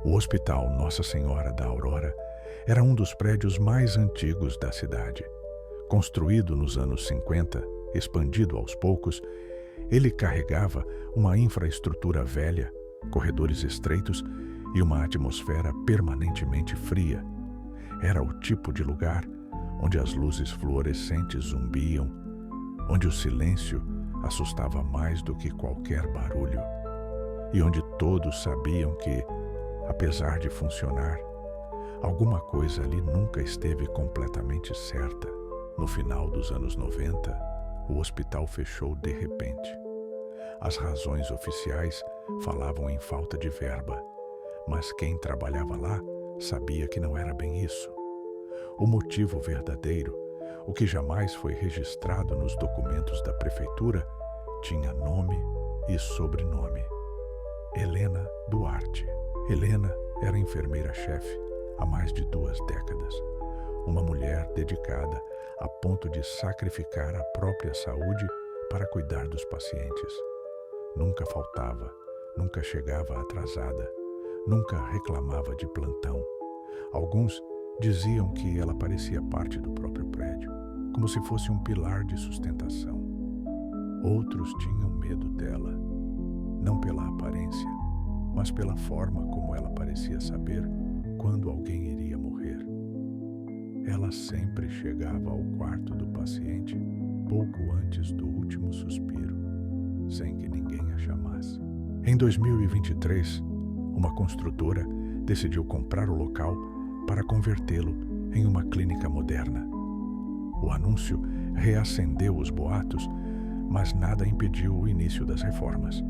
O Hospital Nossa Senhora da Aurora era um dos prédios mais antigos da cidade. Construído nos anos 50, expandido aos poucos, ele carregava uma infraestrutura velha, corredores estreitos e uma atmosfera permanentemente fria. Era o tipo de lugar onde as luzes fluorescentes zumbiam, onde o silêncio assustava mais do que qualquer barulho, e onde todos sabiam que, apesar de funcionar, alguma coisa ali nunca esteve completamente certa. No final dos anos 90, o hospital fechou de repente. As razões oficiais falavam em falta de verba, mas quem trabalhava lá sabia que não era bem isso. O motivo verdadeiro, o que jamais foi registrado nos documentos da prefeitura, tinha nome e sobrenome: Helena Duarte. Helena era enfermeira-chefe há mais de 2 décadas. Uma mulher dedicada a ponto de sacrificar a própria saúde para cuidar dos pacientes. Nunca faltava, nunca chegava atrasada, nunca reclamava de plantão. Alguns diziam que ela parecia parte do próprio prédio, como se fosse um pilar de sustentação. Outros tinham medo dela, não pela aparência, mas pela forma como ela parecia saber quando alguém iria morrer. Ela sempre chegava ao quarto do paciente pouco antes do último suspiro, sem que ninguém a chamasse. Em 2023, uma construtora decidiu comprar o local para convertê-lo em uma clínica moderna. O anúncio reacendeu os boatos, mas nada impediu o início das reformas.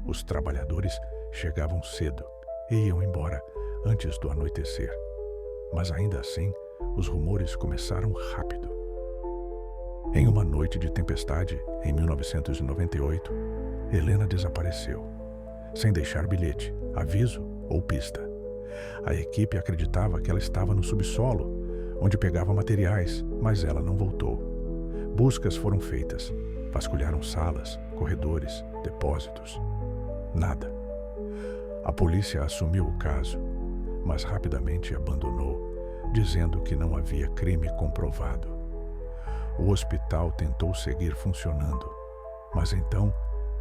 Os trabalhadores chegavam cedo e iam embora antes do anoitecer. Mas ainda assim, os rumores começaram rápido. Em uma noite de tempestade, em 1998, Helena desapareceu, sem deixar bilhete, aviso ou pista. A equipe acreditava que ela estava no subsolo, onde pegava materiais, mas ela não voltou. Buscas foram feitas, vasculharam salas, corredores, depósitos. Nada. A polícia assumiu o caso, mas rapidamente abandonou, dizendo que não havia crime comprovado. O hospital tentou seguir funcionando, mas então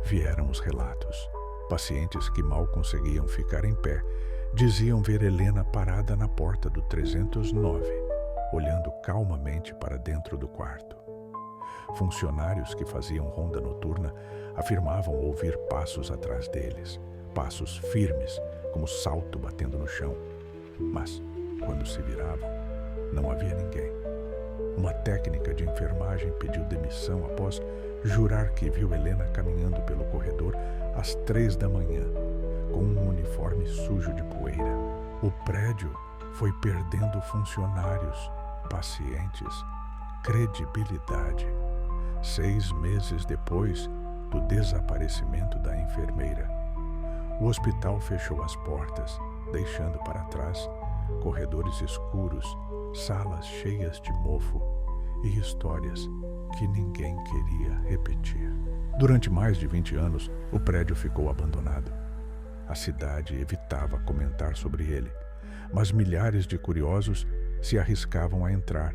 vieram os relatos. Pacientes que mal conseguiam ficar em pé diziam ver Helena parada na porta do 309, olhando calmamente para dentro do quarto. Funcionários que faziam ronda noturna afirmavam ouvir passos atrás deles, passos firmes, como salto batendo no chão. Mas, quando se viravam, não havia ninguém. Uma técnica de enfermagem pediu demissão após jurar que viu Helena caminhando pelo corredor às 3 da manhã, com um uniforme sujo de poeira. O prédio foi perdendo funcionários, pacientes, credibilidade. 6 meses depois do desaparecimento da enfermeira, o hospital fechou as portas, deixando para trás corredores escuros, salas cheias de mofo e histórias que ninguém queria repetir. Durante mais de 20 anos, o prédio ficou abandonado. A cidade evitava comentar sobre ele, mas milhares de curiosos se arriscavam a entrar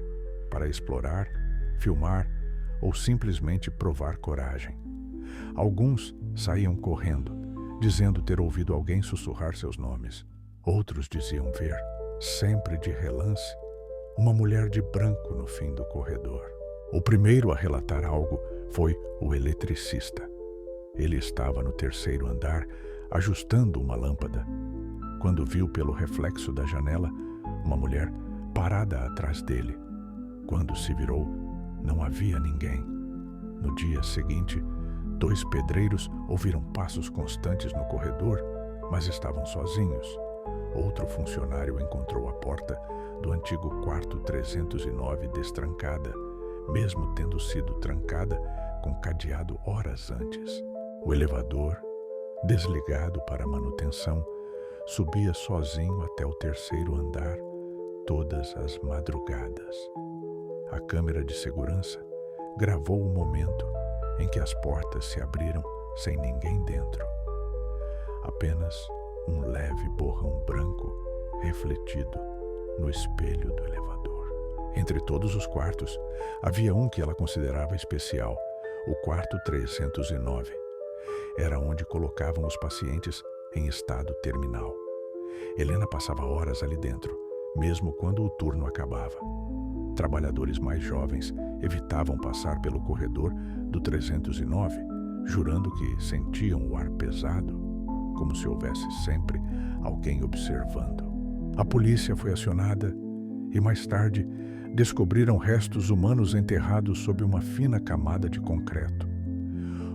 para explorar, filmar ou simplesmente provar coragem. Alguns saíam correndo, dizendo ter ouvido alguém sussurrar seus nomes. Outros diziam ver, sempre de relance, uma mulher de branco no fim do corredor. O primeiro a relatar algo foi o eletricista. Ele estava no 3º andar, ajustando uma lâmpada, quando viu pelo reflexo da janela uma mulher parada atrás dele. Quando se virou, não havia ninguém. No dia seguinte, 2 pedreiros ouviram passos constantes no corredor, mas estavam sozinhos. Outro funcionário encontrou a porta do antigo quarto 309 destrancada, mesmo tendo sido trancada com cadeado horas antes. O elevador, desligado para manutenção, subia sozinho até o 3º andar todas as madrugadas. A câmera de segurança gravou o momento em que as portas se abriram sem ninguém dentro. Apenas um leve borrão branco refletido no espelho do elevador. Entre todos os quartos, havia um que ela considerava especial, o quarto 309. Era onde colocavam os pacientes em estado terminal. Helena passava horas ali dentro, mesmo quando o turno acabava. Trabalhadores mais jovens evitavam passar pelo corredor do 309, jurando que sentiam o ar pesado, como se houvesse sempre alguém observando. A polícia foi acionada e, mais tarde, descobriram restos humanos enterrados sob uma fina camada de concreto.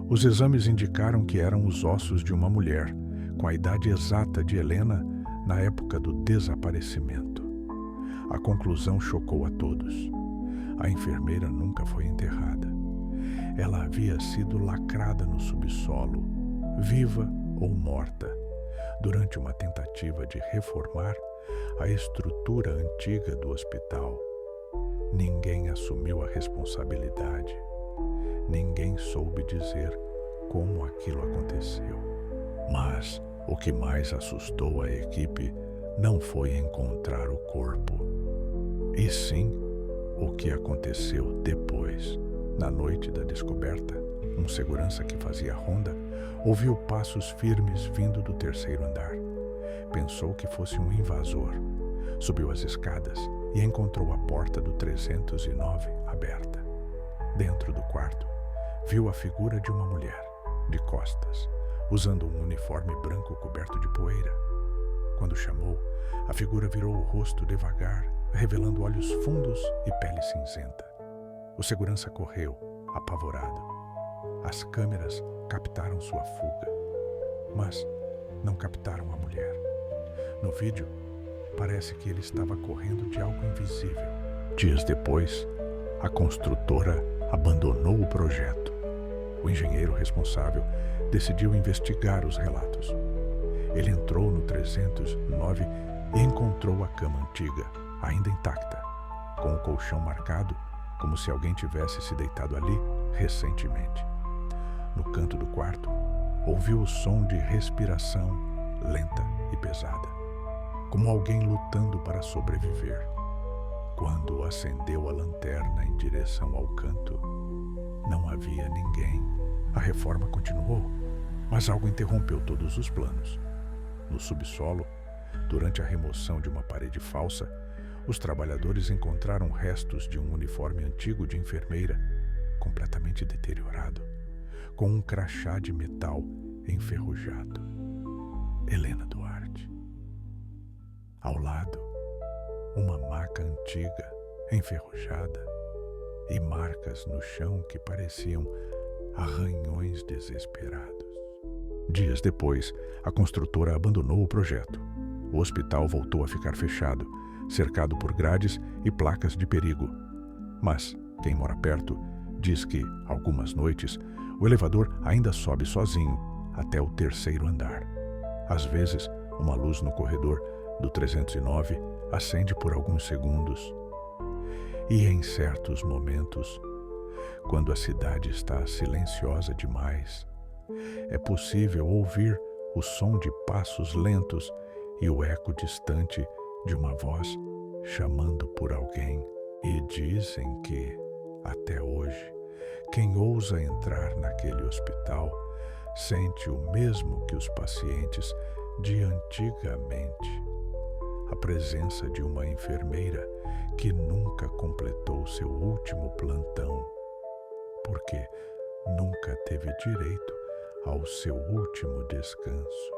Os exames indicaram que eram os ossos de uma mulher, com a idade exata de Helena na época do desaparecimento. A conclusão chocou a todos. A enfermeira nunca foi enterrada. Ela havia sido lacrada no subsolo, viva ou morta, durante uma tentativa de reformar a estrutura antiga do hospital. Ninguém assumiu a responsabilidade. Ninguém soube dizer como aquilo aconteceu. Mas o que mais assustou a equipe não foi encontrar o corpo, e sim o que aconteceu depois. Na noite da descoberta, um segurança que fazia ronda ouviu passos firmes vindo do terceiro andar. Pensou que fosse um invasor. Subiu as escadas e encontrou a porta do 309 aberta. Dentro do quarto, viu a figura de uma mulher, de costas, usando um uniforme branco coberto de poeira. Quando chamou, a figura virou o rosto devagar, revelando olhos fundos e pele cinzenta. O segurança correu, apavorado. As câmeras captaram sua fuga, mas não captaram a mulher. No vídeo, parece que ele estava correndo de algo invisível. Dias depois, a construtora abandonou o projeto. O engenheiro responsável decidiu investigar os relatos. Ele entrou no 309 e encontrou a cama antiga, ainda intacta, com o colchão marcado, como se alguém tivesse se deitado ali recentemente. No canto do quarto, ouviu o som de respiração lenta e pesada, como alguém lutando para sobreviver. Quando acendeu a lanterna em direção ao canto, não havia ninguém. A reforma continuou, mas algo interrompeu todos os planos. No subsolo, durante a remoção de uma parede falsa, os trabalhadores encontraram restos de um uniforme antigo de enfermeira, completamente deteriorado, com um crachá de metal enferrujado. Helena Duarte. Ao lado, uma maca antiga, enferrujada, e marcas no chão que pareciam arranhões desesperados. Dias depois, a construtora abandonou o projeto. O hospital voltou a ficar fechado, cercado por grades e placas de perigo. Mas quem mora perto diz que, algumas noites, o elevador ainda sobe sozinho até o terceiro andar. Às vezes, uma luz no corredor do 309 acende por alguns segundos. E em certos momentos, quando a cidade está silenciosa demais, é possível ouvir o som de passos lentos e o eco distante de uma voz chamando por alguém. E dizem que, até hoje, quem ousa entrar naquele hospital sente o mesmo que os pacientes de antigamente. A presença de uma enfermeira que nunca completou seu último plantão, porque nunca teve direito ao seu último descanso.